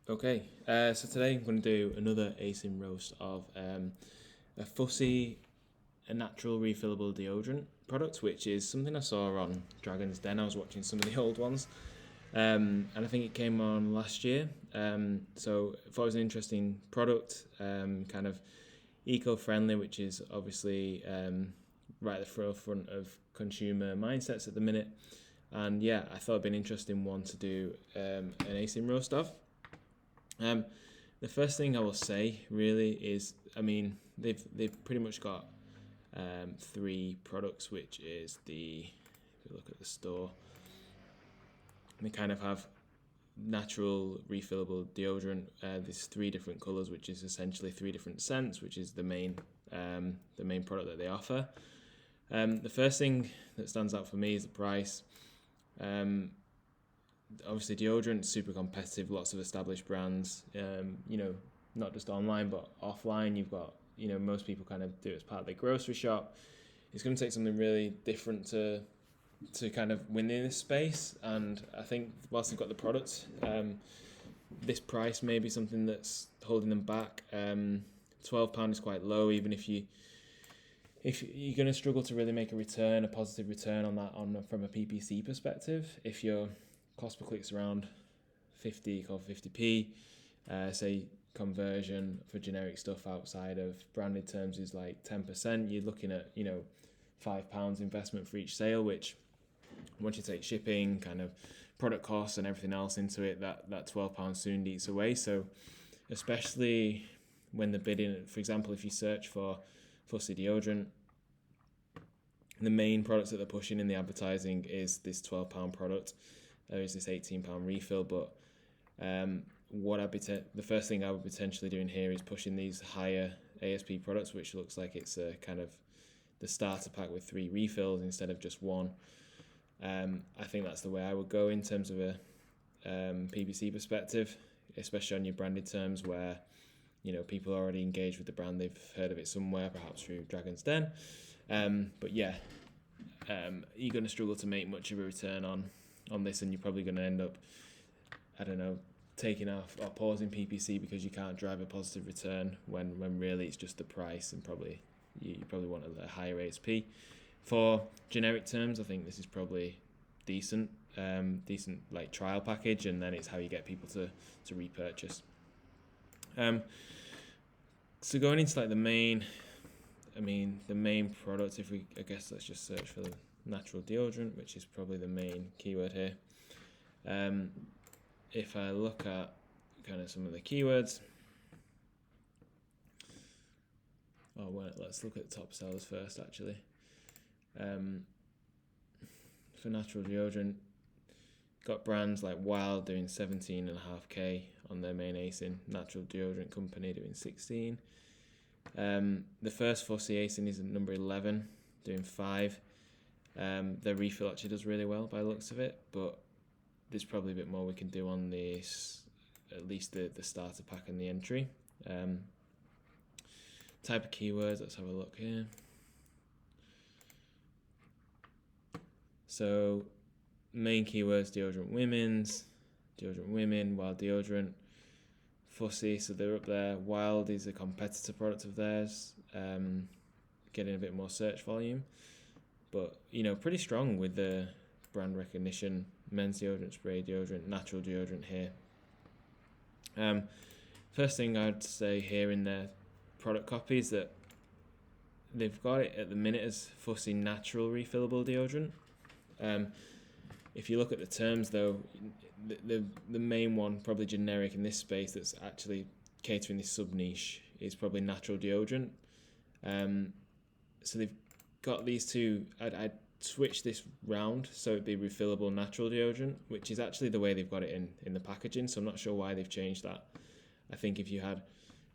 Okay, so today I'm going to do another ASIN roast of a Fussy, a natural refillable deodorant product, which is something I saw on Dragon's Den. I was watching some of the old ones, and I think it came on last year. So I thought it was an interesting product, kind of eco-friendly, which is obviously right at the forefront of consumer mindsets at the minute. And yeah, I thought it'd be an interesting one to do an ASIN roast of. Um, the first thing I will say really is, I mean, they've pretty much got three products, which is if you look at the store, they kind of have natural refillable deodorant. There's three different colors, which is essentially three different scents, which is the main product that they offer. The first thing that stands out for me is the price. Obviously deodorant super competitive, lots of established brands, not just online but offline. You've got, most people kind of do it as part of their grocery shop. It's going to take something really different to kind of win in this space, and I think whilst they've got the product, this price may be something that's holding them back. £12 is quite low, even if you're going to struggle to really make a positive return on that from a PPC perspective. If your cost per click's around 50 or 50p, say conversion for generic stuff outside of branded terms is like 10%, you're looking at, £5 investment for each sale, which once you take shipping, kind of product costs and everything else into it, that £12 soon eats away. So especially when the bidding, for example, if you search for Fussy deodorant, the main products that they're pushing in the advertising is this £12 product. There is this £18 refill, but the first thing I would potentially doing here is pushing these higher ASP products, which looks like it's a kind of the starter pack with 3 refills instead of just one. I think that's the way I would go in terms of a PPC perspective, especially on your branded terms where people are already engaged with the brand, they've heard of it somewhere, perhaps through Dragon's Den. But yeah, you're going to struggle to make much of a return on this, and you're probably going to end up, I don't know, taking off or pausing PPC because you can't drive a positive return when really it's just the price, and probably you probably want a higher ASP. For generic terms, I think this is probably decent like trial package, and then it's how you get people to repurchase. So going into like the main product, let's just search for the natural deodorant, which is probably the main keyword here. If I look at kind of some of the keywords, let's look at the top sellers first actually. For natural deodorant, got brands like Wild doing 17.5k on their main ASIN, natural deodorant company doing 16. The first Fussy ASIN is at number 11, doing 5. Their refill actually does really well by the looks of it, but there's probably a bit more we can do on this, at least the starter pack and the entry. Type of keywords, let's have a look here. So main keywords: deodorant women, Wild deodorant, Fussy, so they're up there. Wild is a competitor product of theirs, getting a bit more search volume, but pretty strong with the brand recognition. Men's deodorant, spray deodorant, natural deodorant here. First thing I'd say here in their product copy is that they've got it at the minute as Fussy natural refillable deodorant. If you look at the terms though, the main one, probably generic in this space, that's actually catering this sub niche, is probably natural deodorant. So they've got these two. I'd switch this round so it'd be refillable natural deodorant, which is actually the way they've got it in the packaging, so I'm not sure why they've changed that. I think if you had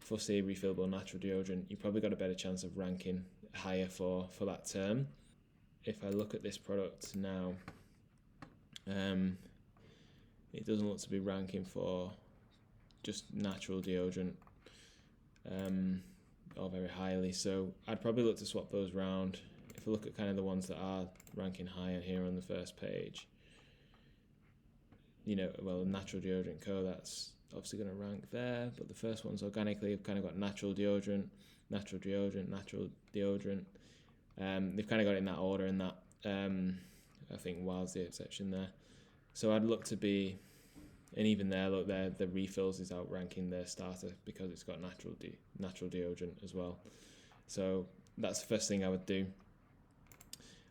Fussy refillable natural deodorant, you probably got a better chance of ranking higher for that term. If I look at this product now, it doesn't look to be ranking for just natural deodorant or very highly, so I'd probably look to swap those round. If I look at kind of the ones that are ranking higher here on the first page, Natural Deodorant Co., that's obviously going to rank there, but the first ones organically have kind of got natural deodorant, natural deodorant, natural deodorant. They've kind of got it in that order, and that I think Wild's the exception there. So I'd look to be, and even there, look, the refills is outranking their starter because it's got natural deodorant as well. So that's the first thing I would do.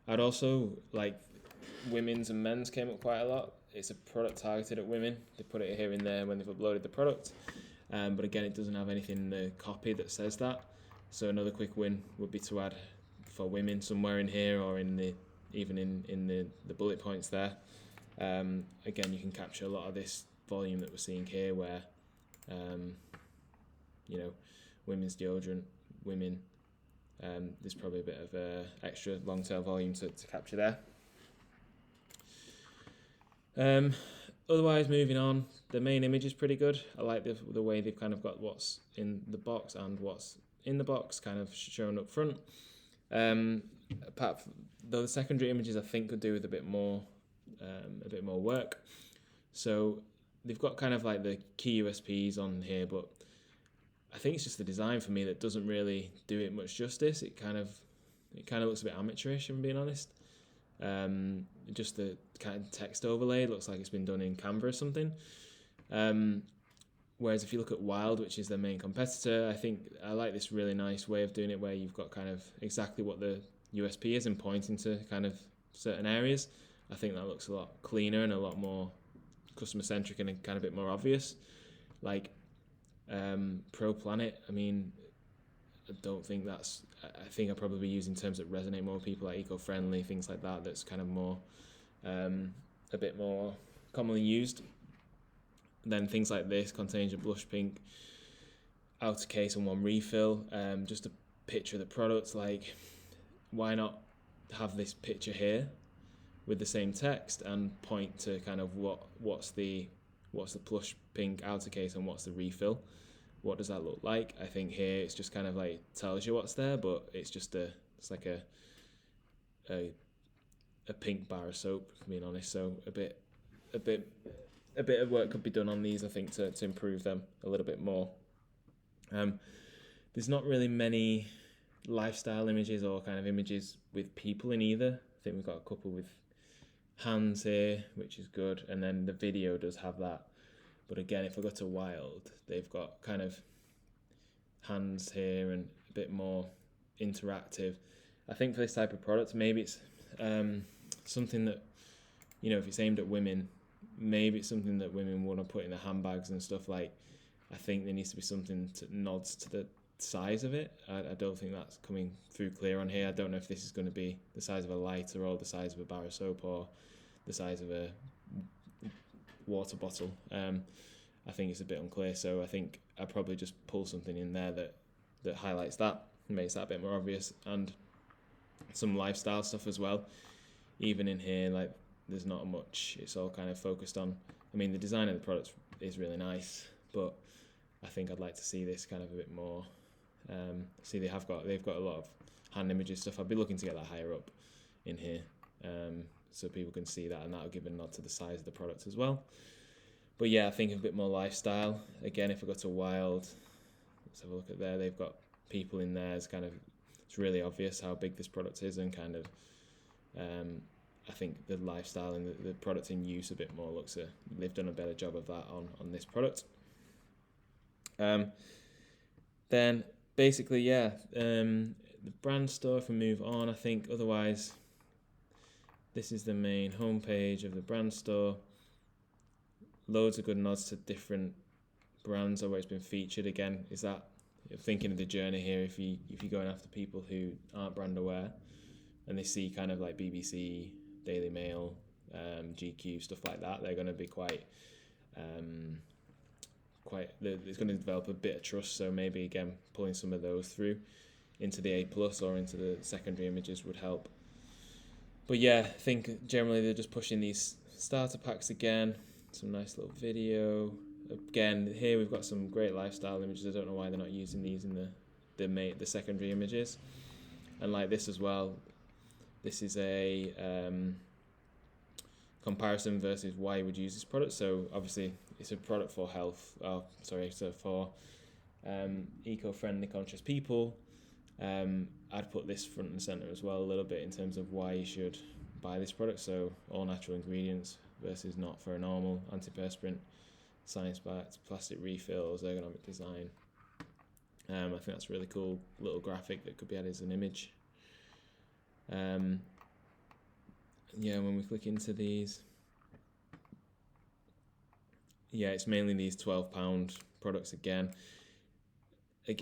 I'd also, like, women's and men's came up quite a lot. It's a product targeted at women. They put it here and there when they've uploaded the product. But again, it doesn't have anything in the copy that says that. So another quick win would be to add for women somewhere in here, or in the bullet points there. Again, you can capture a lot of this volume that we're seeing here, where women's deodorant, women. There's probably a bit of extra long tail volume to capture there. Otherwise, moving on, the main image is pretty good. I like the way they've kind of got what's in the box and what's in the box kind of shown up front. Apart from, though, the secondary images I think could do with a bit more work. So they've got kind of like the key USPs on here, but I think it's just the design for me that doesn't really do it much justice. It kind of looks a bit amateurish, if I'm being honest. Just the kind of text overlay looks like it's been done in Canva or something. Whereas if you look at Wild, which is their main competitor, I think I like this really nice way of doing it, where you've got kind of exactly what the USP is and pointing to kind of certain areas. I think that looks a lot cleaner and a lot more customer centric and kind of a bit more obvious. Like Pro Planet, I mean, I don't think that's, I think I'd probably use in terms that resonate more with people, like eco-friendly, things like that, that's kind of more, a bit more commonly used. Then things like this, contains a blush pink outer case and one refill, just a picture of the product. Like, why not have this picture here with the same text and point to kind of what's the blush pink outer case and what's the refill? What does that look like? I think here it's just kind of like tells you what's there, but it's just it's like a pink bar of soap, if I'm being honest. So a bit of work could be done on these, I think, to improve them a little bit more. There's not really many lifestyle images or kind of images with people in either. I think we've got a couple with hands here, which is good, and then the video does have that. But again, if I go to Wild, they've got kind of hands here and a bit more interactive. I think for this type of product, maybe it's something that, if it's aimed at women, maybe it's something that women want to put in their handbags and stuff. Like, I think there needs to be something that nods to the size of it. I don't think that's coming through clear on here. I don't know if this is going to be the size of a lighter or the size of a bar of soap or the size of a water bottle. I think it's a bit unclear, so I think I'd probably just pull something in there that highlights that, makes that a bit more obvious, and some lifestyle stuff as well. Even in here, like, there's not much. It's all kind of focused on, I mean, the design of the product is really nice, but I think I'd like to see this kind of a bit more. See, they've got a lot of hand images stuff. I'd be looking to get that higher up in here, so people can see that, and that'll give a nod to the size of the product as well. But yeah, I think a bit more lifestyle. Again, if I go to Wild, let's have a look at there. They've got people in there. It's really obvious how big this product is, and kind of, I think the lifestyle and the product in use a bit more they've done a better job of that on this product. Then basically, yeah, the brand store, if we move on, I think otherwise, this is the main homepage of the brand store. Loads of good nods to different brands or where it's been featured. Again, is that thinking of the journey here? If you're going after people who aren't brand aware and they see kind of like BBC, Daily Mail, GQ, stuff like that, they're going to be quite it's going to develop a bit of trust. So maybe again, pulling some of those through into the A+ or into the secondary images would help. But yeah, I think generally they're just pushing these starter packs again. Some nice little video. Again, here we've got some great lifestyle images. I don't know why they're not using these in the secondary images. And like this as well, this is a comparison versus why you would use this product. So obviously it's a product for health. Oh, sorry, so for eco-friendly, conscious people. I'd put this front and center as well a little bit in terms of why you should buy this product. So all natural ingredients versus not for a normal antiperspirant, science-backed, plastic refills, ergonomic design. I think that's a really cool little graphic that could be added as an image. When we click into these, it's mainly these £12 products again. If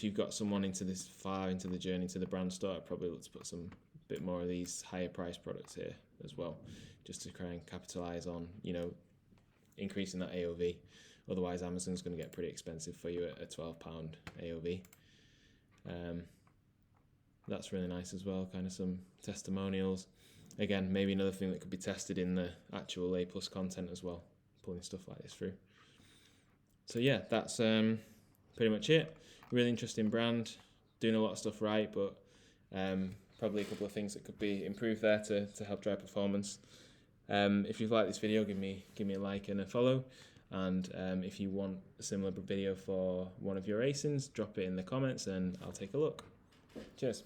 you've got someone into this far into the journey to the brand store, I'd probably look to put some bit more of these higher price products here as well, just to try and capitalize on, increasing that AOV. Otherwise, Amazon's going to get pretty expensive for you at a £12 AOV. That's really nice as well, kind of some testimonials. Again, maybe another thing that could be tested in the actual A+ content as well, pulling stuff like this through. So yeah, that's pretty much it. Really interesting brand, doing a lot of stuff right, but probably a couple of things that could be improved there to help drive performance. If you've liked this video, give me a like and a follow. And if you want a similar video for one of your ASINs, drop it in the comments and I'll take a look. Cheers.